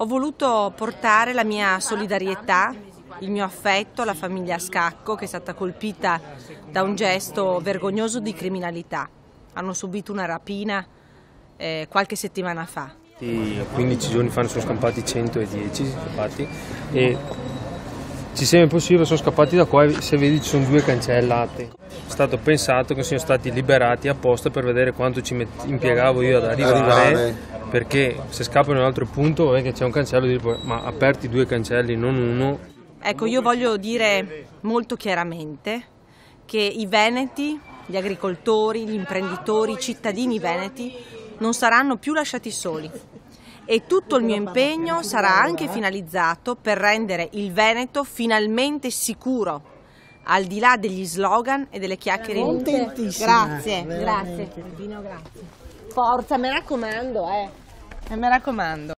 Ho voluto portare la mia solidarietà, il mio affetto alla famiglia Scacco, che è stata colpita da un gesto vergognoso di criminalità. Hanno subito una rapina qualche settimana fa. 15 giorni fa ne sono scappati 110 e ci sembra impossibile, sono scappati da qua e se vedi ci sono 2 cancellate. È stato pensato che siano stati liberati apposta per vedere quanto ci impiegavo io ad arrivare, perché se scappano in un altro punto è che c'è un cancello, ma aperti 2 cancelli, non uno. Ecco, io voglio dire molto chiaramente che i veneti, gli agricoltori, gli imprenditori, i cittadini veneti non saranno più lasciati soli e tutto il mio impegno sarà anche finalizzato per rendere il Veneto finalmente sicuro, al di là degli slogan e delle chiacchiere inutili. Grazie, grazie. Forza, mi raccomando, mi raccomando.